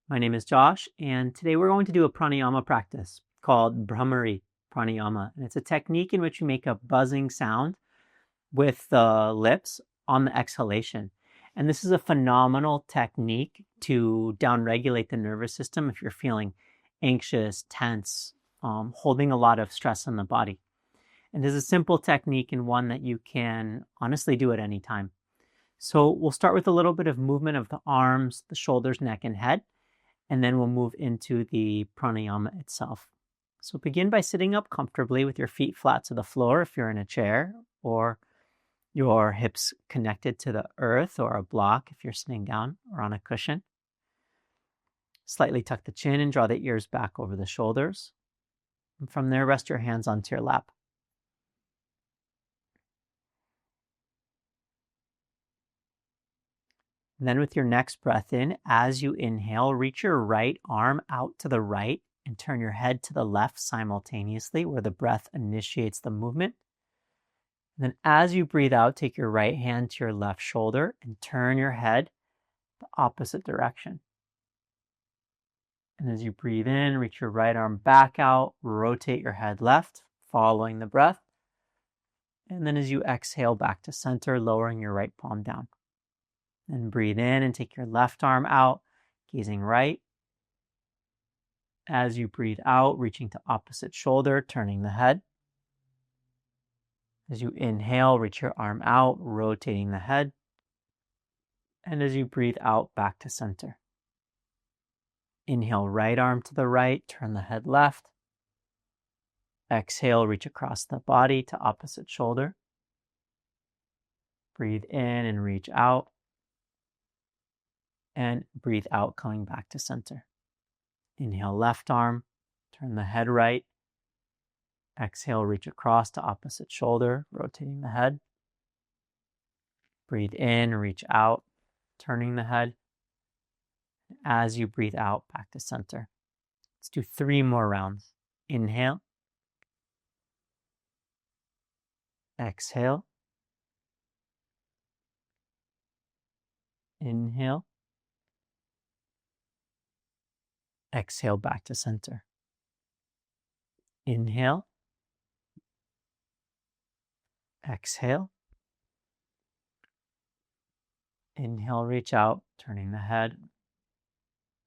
My name is Josh, and today we're going to do a pranayama practice called Bhramari Pranayama. And it's a technique in which you make a buzzing sound with the lips on the exhalation. And this is a phenomenal technique to downregulate the nervous system if you're feeling anxious, tense, holding a lot of stress in the body. And it's a simple technique and one that you can honestly do at any time. So we'll start with a little bit of movement of the arms, the shoulders, neck, and head, and then we'll move into the pranayama itself. So begin by sitting up comfortably with your feet flat to the floor if you're in a chair, or your hips connected to the earth or a block if you're sitting down or on a cushion. Slightly tuck the chin and draw the ears back over the shoulders. And from there, rest your hands onto your lap. And then with your next breath in, as you inhale, reach your right arm out to the right and turn your head to the left simultaneously where the breath initiates the movement. And then as you breathe out, take your right hand to your left shoulder and turn your head the opposite direction. And as you breathe in, reach your right arm back out, rotate your head left, following the breath. And then as you exhale back to center, lowering your right palm down. Then breathe in and take your left arm out, gazing right. As you breathe out, reaching to opposite shoulder, turning the head. As you inhale, reach your arm out, rotating the head. And as you breathe out, back to center. Inhale, right arm to the right, turn the head left. Exhale, reach across the body to opposite shoulder. Breathe in and reach out. And breathe out, coming back to center. Inhale, left arm, turn the head right. Exhale, reach across to opposite shoulder, rotating the head. Breathe in, reach out, turning the head. As you breathe out, back to center. Let's do 3 more rounds. Inhale. Exhale. Inhale. Exhale back to center. Inhale. Exhale. Inhale, reach out, turning the head.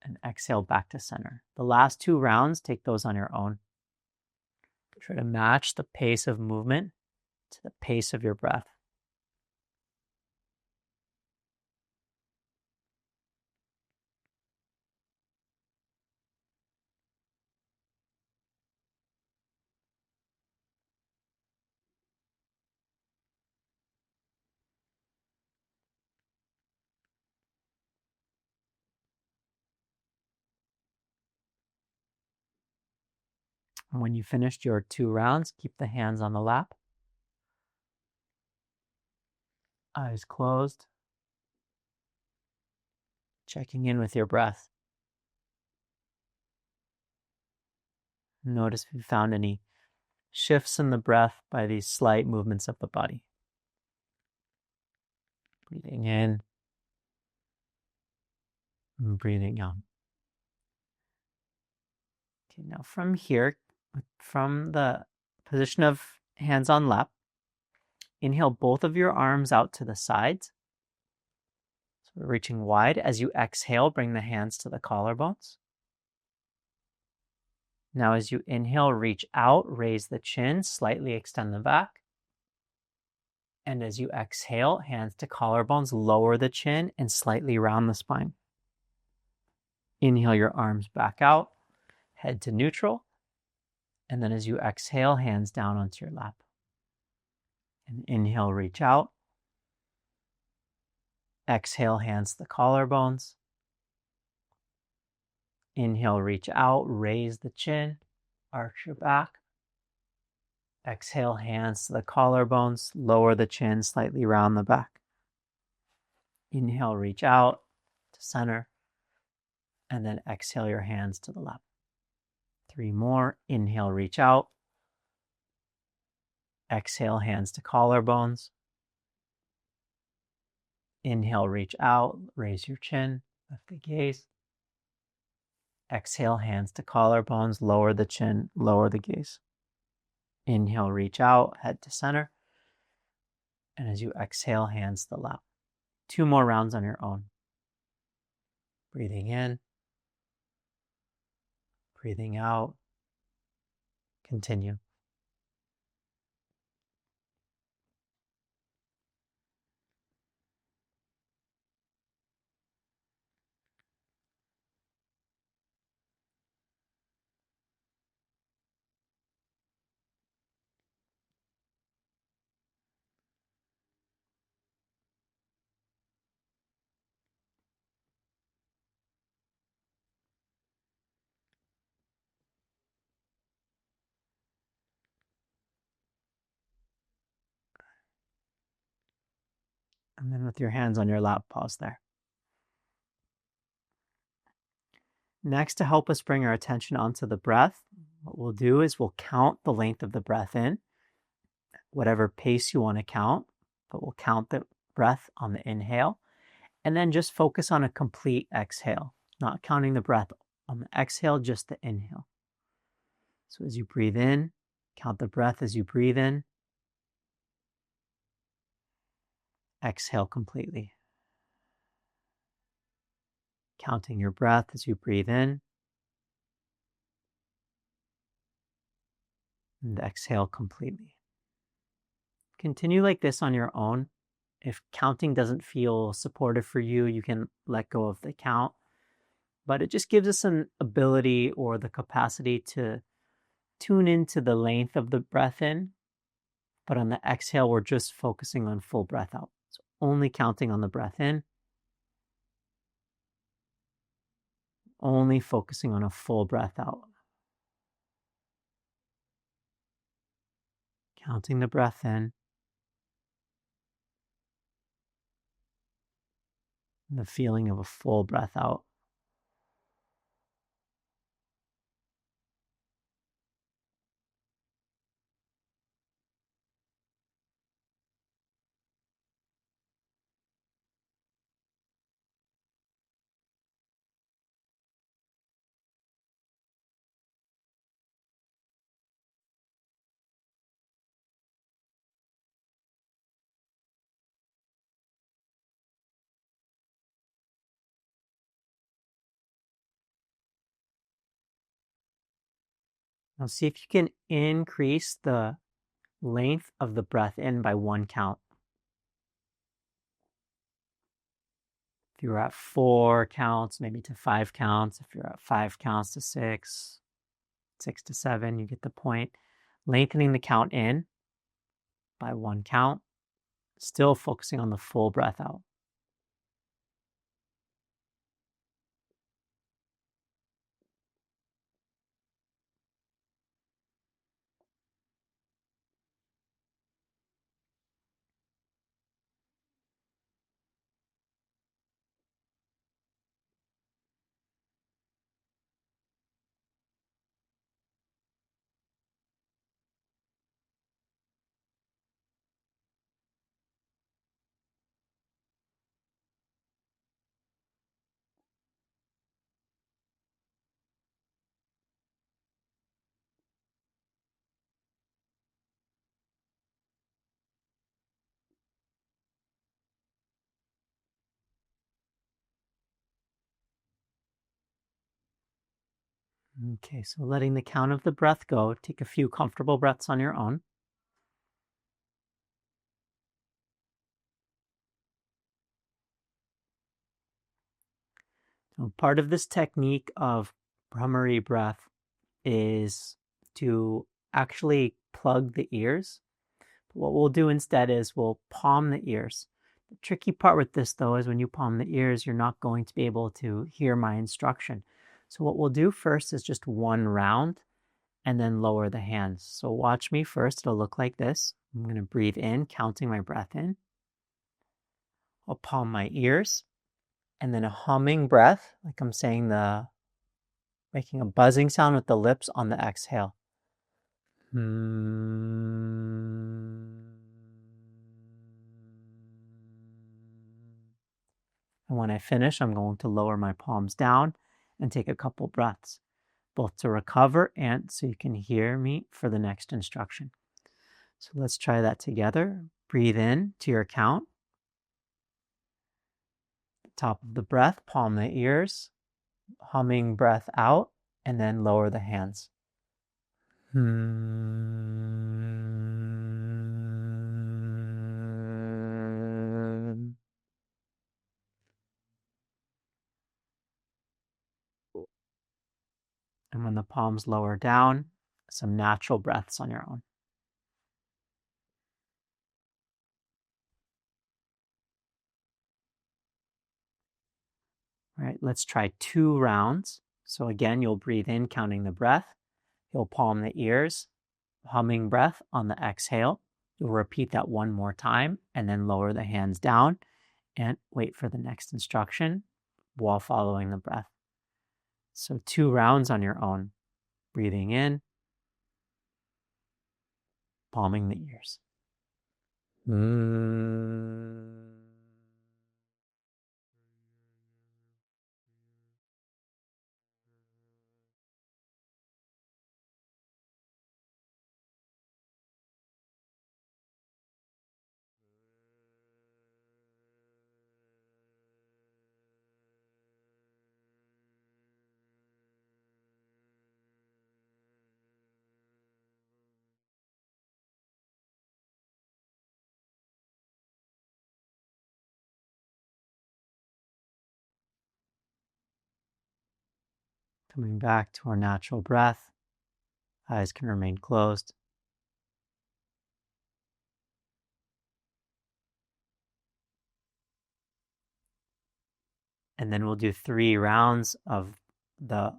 And exhale back to center. The last 2 rounds, take those on your own. Try to match the pace of movement to the pace of your breath. And when you finished your 2 rounds, keep the hands on the lap. Eyes closed. Checking in with your breath. Notice if you found any shifts in the breath by these slight movements of the body. Breathing in and breathing out. Okay, now from here, from the position of hands on lap, inhale both of your arms out to the sides. So we're reaching wide. As you exhale, bring the hands to the collarbones. Now as you inhale, reach out, raise the chin, slightly extend the back. And as you exhale, hands to collarbones, lower the chin and slightly round the spine. Inhale your arms back out, head to neutral. And then as you exhale, hands down onto your lap. And inhale, reach out. Exhale, hands to the collarbones. Inhale, reach out, raise the chin, arch your back. Exhale, hands to the collarbones, lower the chin, slightly round the back. Inhale, reach out to center. And then exhale your hands to the lap. 3 more. Inhale, reach out. Exhale, hands to collarbones. Inhale, reach out, raise your chin, lift the gaze. Exhale, hands to collarbones, lower the chin, lower the gaze. Inhale, reach out, head to center. And as you exhale, hands to the lap. 2 more rounds on your own. Breathing in, breathing out. Continue. And then with your hands on your lap, pause there. Next, to help us bring our attention onto the breath, what we'll do is we'll count the length of the breath in, whatever pace you want to count, but we'll count the breath on the inhale, and then just focus on a complete exhale, not counting the breath on the exhale, just the inhale. So as you breathe in, count the breath as you breathe in, exhale completely. Counting your breath as you breathe in, and exhale completely. Continue like this on your own. If counting doesn't feel supportive for you, you can let go of the count. But it just gives us an ability or the capacity to tune into the length of the breath in. But on the exhale, we're just focusing on full breath out. So only counting on the breath in, only focusing on a full breath out. Counting the breath in, and the feeling of a full breath out. Now see if you can increase the length of the breath in by 1 count. If you're at 4 counts, maybe to 5 counts. If you're at 5 counts to 6, 6 to 7, you get the point. Lengthening the count in by 1 count, still focusing on the full breath out. Okay, so letting the count of the breath go, take a few comfortable breaths on your own. So part of this technique of Bhramari breath is to actually plug the ears. What we'll do instead is we'll palm the ears. The tricky part with this, though, is when you palm the ears, you're not going to be able to hear my instruction. So what we'll do first is just 1 round and then lower the hands. So watch me first. It'll look like this. I'm going to breathe in, counting my breath in. I'll palm my ears, and then a humming breath, like I'm saying making a buzzing sound with the lips on the exhale. And when I finish, I'm going to lower my palms down and take a couple breaths, both to recover and so you can hear me for the next instruction. So let's try that together. Breathe in to your count. Top of the breath, palm the ears, humming breath out, and then lower the hands. And when the palms lower down, some natural breaths on your own. All right, let's try 2 rounds. So again, you'll breathe in, counting the breath. You'll palm the ears, humming breath on the exhale. You'll repeat that one more time and then lower the hands down and wait for the next instruction while following the breath. So 2 rounds on your own. Breathing in, palming the ears. Coming back to our natural breath. Eyes can remain closed. And then we'll do 3 rounds of the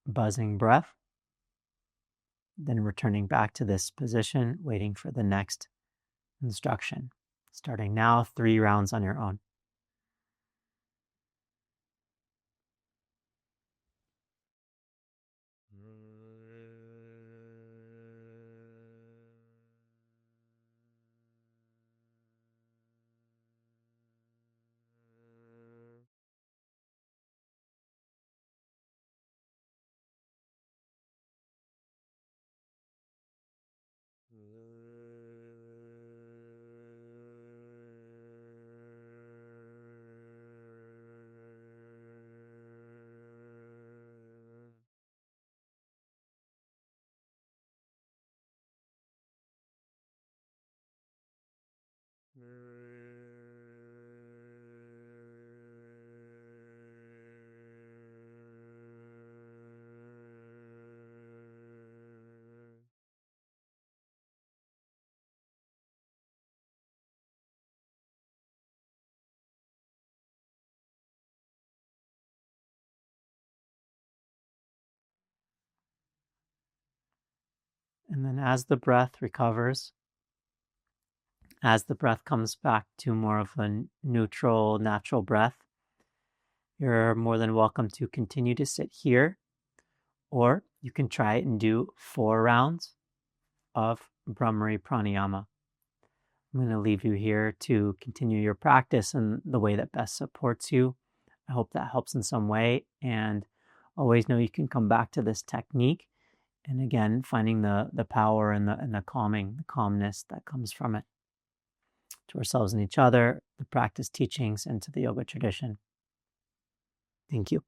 buzzing breath. Then returning back to this position, waiting for the next instruction. Starting now, 3 rounds on your own. And then as the breath recovers, as the breath comes back to more of a neutral, natural breath, you're more than welcome to continue to sit here, or you can try it and do 4 rounds of Bhramari Pranayama. I'm going to leave you here to continue your practice in the way that best supports you. I hope that helps in some way, and always know you can come back to this technique. And again, finding the power and the calmness that comes from it, to ourselves and each other, the practice teachings, and to the yoga tradition. Thank you.